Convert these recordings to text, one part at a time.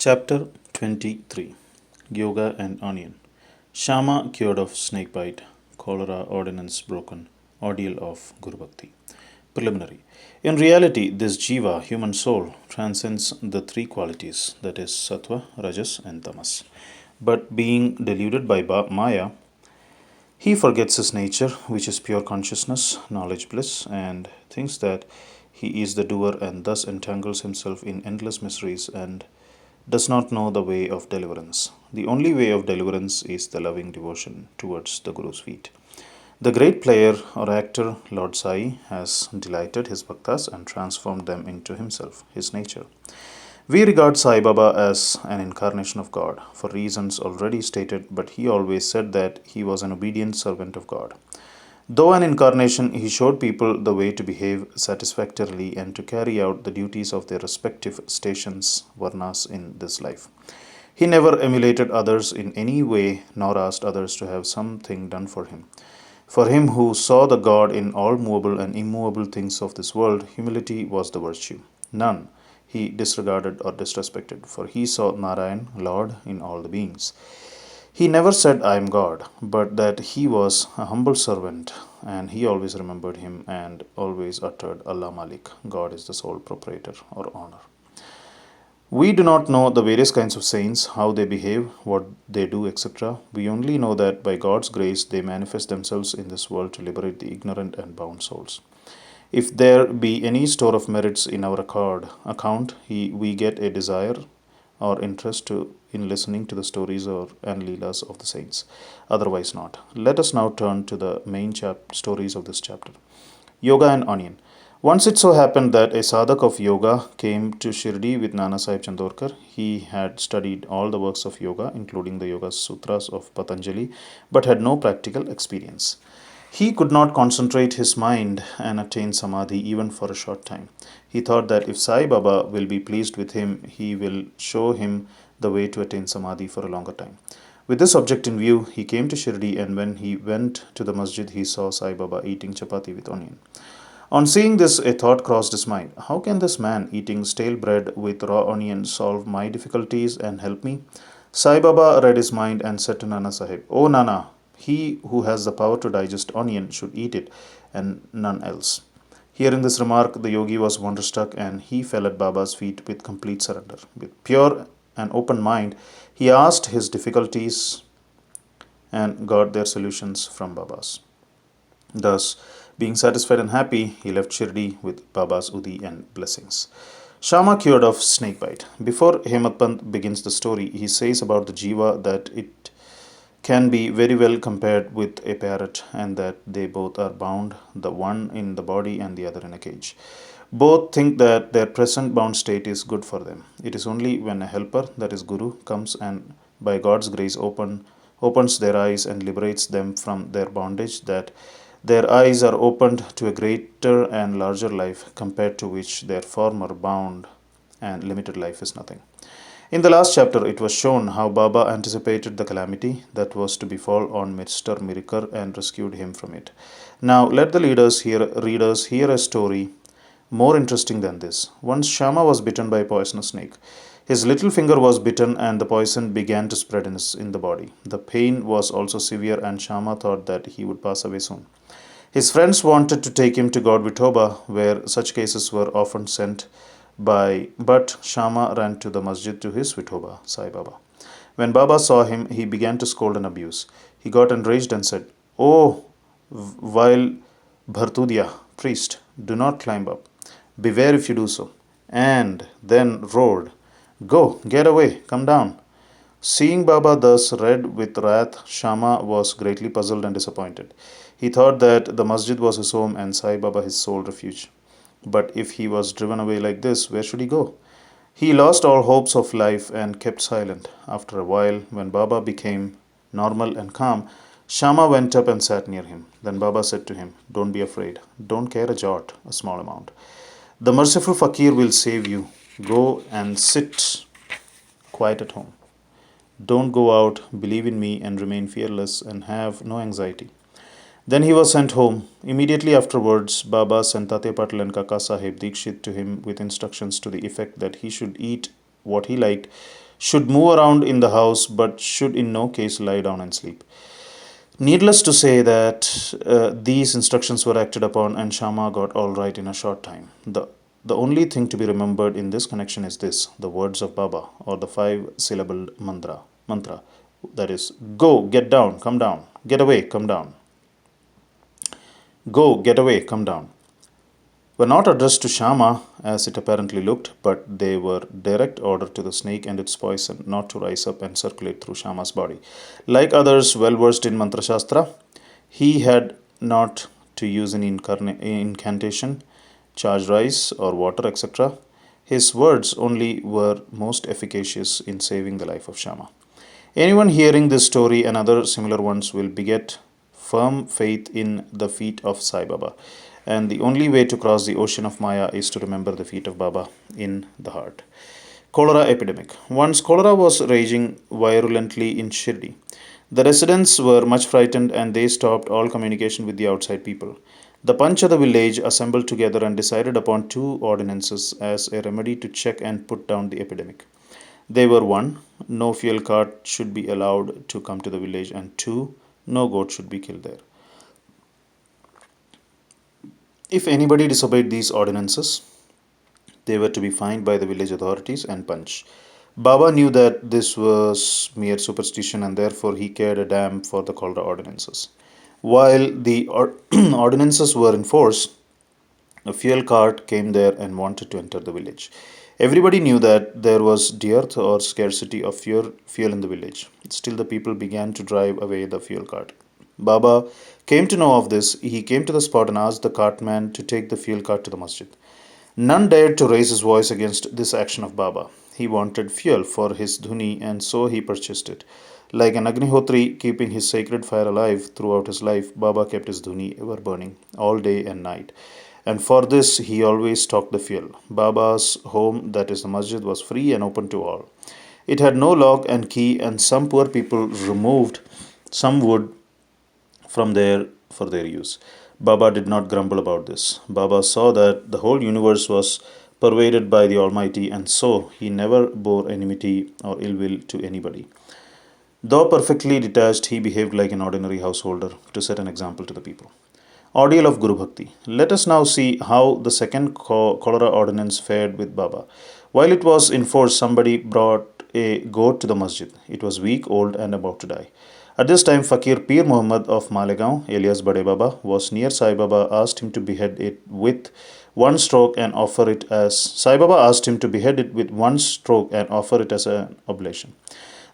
Chapter 23 Yoga and Onion. Shama cured of snakebite, cholera ordinance broken, ordeal of Guru Bhakti. Preliminary. In reality, this jiva, human soul, transcends the three qualities, that is, sattva, rajas, and tamas. But being deluded by Maya, he forgets his nature, which is pure consciousness, knowledge, bliss, and thinks that he is the doer and thus entangles himself in endless miseries and does not know the way of deliverance. The only way of deliverance is the loving devotion towards the Guru's feet. The great player or actor, Lord Sai, has delighted his bhaktas and transformed them into himself, his nature. We regard Sai Baba as an incarnation of God for reasons already stated, but he always said that he was an obedient servant of God. Though an incarnation, he showed people the way to behave satisfactorily and to carry out the duties of their respective stations, varnas, in this life. He never emulated others in any way, nor asked others to have something done for him. For him who saw the God in all movable and immovable things of this world, humility was the virtue. None he disregarded or disrespected, for he saw Narayan, Lord, in all the beings. He never said, I am God, but that he was a humble servant, and he always remembered him and always uttered Allah Malik, God is the sole proprietor or owner. We do not know the various kinds of saints, how they behave, what they do, etc. We only know that by God's grace they manifest themselves in this world to liberate the ignorant and bound souls. If there be any store of merits in our account, we get a desire or interest in listening to the stories and leelas of the saints. Otherwise not. Let us now turn to the main stories of this chapter. Yoga and Onion. Once it so happened that a sadhak of yoga came to Shirdi with Nana Sahib Chandorkar. He had studied all the works of yoga, including the Yoga Sutras of Patanjali, but had no practical experience. He could not concentrate his mind and attain samadhi even for a short time. He thought that if Sai Baba will be pleased with him, he will show him the way to attain samadhi for a longer time. With this object in view, he came to Shirdi, and when he went to the masjid, he saw Sai Baba eating chapati with onion. On seeing this, a thought crossed his mind. How can this man eating stale bread with raw onion solve my difficulties and help me? Sai Baba read his mind and said to Nana Sahib, O Nana, he who has the power to digest onion should eat it and none else. Hearing this remark, the yogi was wonderstruck and he fell at Baba's feet with complete surrender. With pure and open mind, he asked his difficulties and got their solutions from Baba's. Thus, being satisfied and happy, he left Shirdi with Baba's Udi and blessings. Shama cured of snakebite. Before Hemant Pant begins the story, he says about the jiva that it can be very well compared with a parrot and that they both are bound, the one in the body and the other in a cage. Both think that their present bound state is good for them. It is only when a helper, that is Guru, comes and by God's grace opens their eyes and liberates them from their bondage that their eyes are opened to a greater and larger life compared to which their former bound and limited life is nothing. In the last chapter, it was shown how Baba anticipated the calamity that was to befall on Mr. Mirikar and rescued him from it. Now, let the readers hear a story more interesting than this. Once Shama was bitten by a poisonous snake. His little finger was bitten and the poison began to spread in the body. The pain was also severe and Shama thought that he would pass away soon. His friends wanted to take him to God Vithoba, where such cases were often sent but Shama ran to the masjid to his Vithoba, Sai Baba. When Baba saw him, he began to scold and abuse. He got enraged and said, Oh, vile Bhartudia, priest, do not climb up. Beware if you do so. And then roared, Go, get away, come down. Seeing Baba thus red with wrath, Shama was greatly puzzled and disappointed. He thought that the masjid was his home and Sai Baba his sole refuge. But if he was driven away like this, where should he go? He lost all hopes of life and kept silent. After a while, when Baba became normal and calm, Shama went up and sat near him. Then Baba said to him, Don't be afraid. Don't care a jot, a small amount. The merciful fakir will save you. Go and sit quiet at home. Don't go out, believe in me and remain fearless and have no anxiety. Then he was sent home. Immediately afterwards, Baba sent Tate Patil and Kaka Sahib Dikshit to him with instructions to the effect that he should eat what he liked, should move around in the house, but should in no case lie down and sleep. Needless to say that these instructions were acted upon, and Shama got all right in a short time. The only thing to be remembered in this connection is this: the words of Baba, or the five syllabled mantra, that is, go, get down, come down, get away, come down, go, get away, come down, were not addressed to Shama as it apparently looked, but they were direct order to the snake and its poison not to rise up and circulate through Shama's body. Like others well versed in Mantra Shastra, he had not to use an incantation, charged rice or water, etc. His words only were most efficacious in saving the life of Shama. Anyone hearing this story and other similar ones will beget firm faith in the feet of Sai Baba. And the only way to cross the ocean of Maya is to remember the feet of Baba in the heart. Cholera epidemic. Once cholera was raging virulently in Shirdi. The residents were much frightened and they stopped all communication with the outside people. The Panch of the village assembled together and decided upon two ordinances as a remedy to check and put down the epidemic. They were: 1. No fuel cart should be allowed to come to the village, and 2. No goat should be killed there. If anybody disobeyed these ordinances, they were to be fined by the village authorities and punished. Baba knew that this was mere superstition and therefore he cared a damn for the cholera ordinances. While the ordinances were in force, a fuel cart came there and wanted to enter the village. Everybody knew that there was dearth or scarcity of fuel in the village. Still, the people began to drive away the fuel cart. Baba came to know of this. He came to the spot and asked the cartman to take the fuel cart to the masjid. None dared to raise his voice against this action of Baba. He wanted fuel for his dhuni and so he purchased it. Like an Agnihotri keeping his sacred fire alive throughout his life, Baba kept his dhuni ever burning, all day and night. And for this he always stocked the fuel. Baba's home, that is the masjid, was free and open to all. It had no lock and key, and some poor people removed some wood from there for their use. Baba did not grumble about this. Baba saw that the whole universe was pervaded by the Almighty, and so he never bore enmity or ill will to anybody. Though perfectly detached, he behaved like an ordinary householder to set an example to the people. Ordeal of Guru Bhakti. Let us now see how the second cholera ordinance fared with Baba. While it was in force, somebody brought a goat to the masjid. It was weak, old, and about to die. At this time, Fakir Pir Muhammad of Malegaon, alias Bade Baba, was near Sai Baba, asked him to behead it with one stroke and offer it as Sai Baba asked him to behead it with one stroke and offer it as an oblation.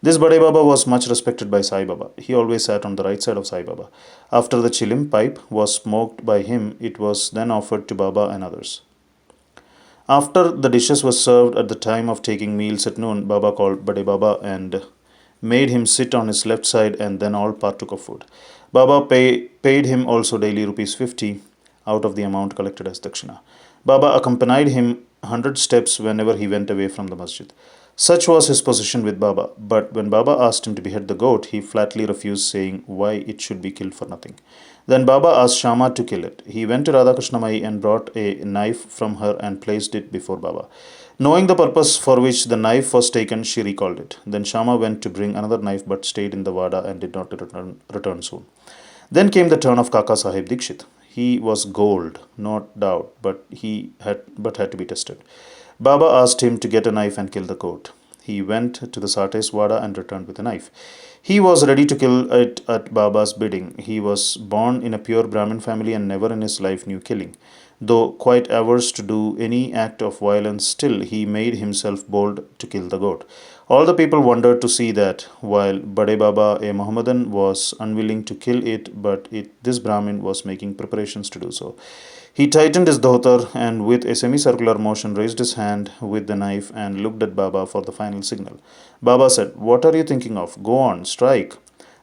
This Bade Baba was much respected by Sai Baba. He always sat on the right side of Sai Baba. After the chilim pipe was smoked by him, it was then offered to Baba and others. After the dishes were served at the time of taking meals at noon, Baba called Bade Baba and made him sit on his left side, and then all partook of food. Baba paid him also daily rupees 50 out of the amount collected as dakshina. Baba accompanied him 100 steps whenever he went away from the masjid. Such was his position with Baba, but when Baba asked him to behead the goat, he flatly refused, saying why it should be killed for nothing. Then Baba asked Shama to kill it. He went to Radha Krishnamai and brought a knife from her and placed it before Baba. Knowing the purpose for which the knife was taken, she recalled it. Then Shama went to bring another knife but stayed in the Vada and did not return soon. Then came the turn of Kaka Sahib Dikshit. He was gold, no doubt, but had to be tested. Baba asked him to get a knife and kill the goat. He went to the Sate's Vada and returned with a knife. He was ready to kill it at Baba's bidding. He was born in a pure Brahmin family and never in his life knew killing. Though quite averse to do any act of violence, still he made himself bold to kill the goat. All the people wondered to see that, while Bade Baba, a Mohammedan, was unwilling to kill it, but this Brahmin was making preparations to do so. He tightened his dhotar and with a semicircular motion raised his hand with the knife and looked at Baba for the final signal. Baba said, "What are you thinking of? Go on, strike."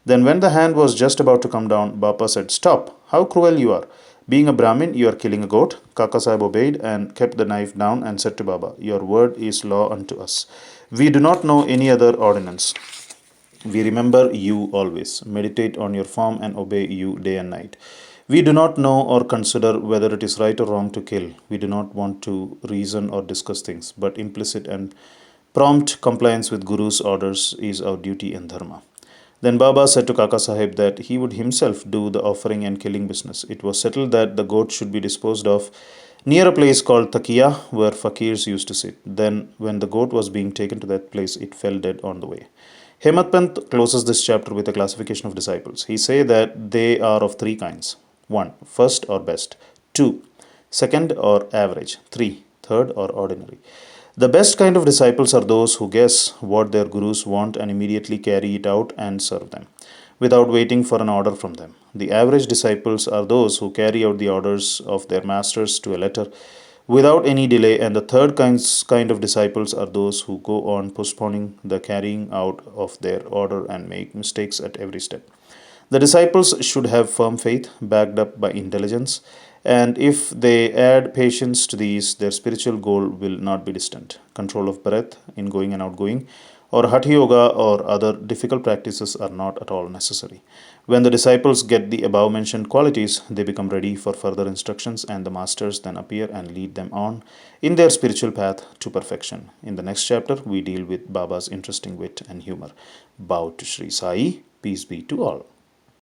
Then when the hand was just about to come down, Baba said, "Stop! How cruel you are! Being a Brahmin, you are killing a goat." Kaka Sahib obeyed and kept the knife down and said to Baba, "Your word is law unto us. We do not know any other ordinance. We remember you always, meditate on your form and obey you day and night. We do not know or consider whether it is right or wrong to kill. We do not want to reason or discuss things, but implicit and Prompt compliance with Guru's orders is our duty and dharma. Then Baba said to Kaka Sahib that he would himself do the offering and killing business. It was settled that the goat should be disposed of near a place called Takiya, where fakirs used to sit. Then, when the goat was being taken to that place, it fell dead on the way. Hemant Pant closes this chapter with a classification of disciples. He says that they are of three kinds: 1. First or best; 2. Second or average; 3. Third or ordinary. The best kind of disciples are those who guess what their gurus want and immediately carry it out and serve them, without waiting for an order from them. The average disciples are those who carry out the orders of their masters to a letter without any delay, and the kind of disciples are those who go on postponing the carrying out of their order and make mistakes at every step. The disciples should have firm faith, backed up by intelligence, and if they add patience to these, their spiritual goal will not be distant. Control of breath, ingoing and outgoing, or Hatha Yoga or other difficult practices are not at all necessary. When the disciples get the above mentioned qualities, they become ready for further instructions, and the masters then appear and lead them on in their spiritual path to perfection. In the next chapter, we deal with Baba's interesting wit and humor. Bow to Sri Sai. Peace be to all.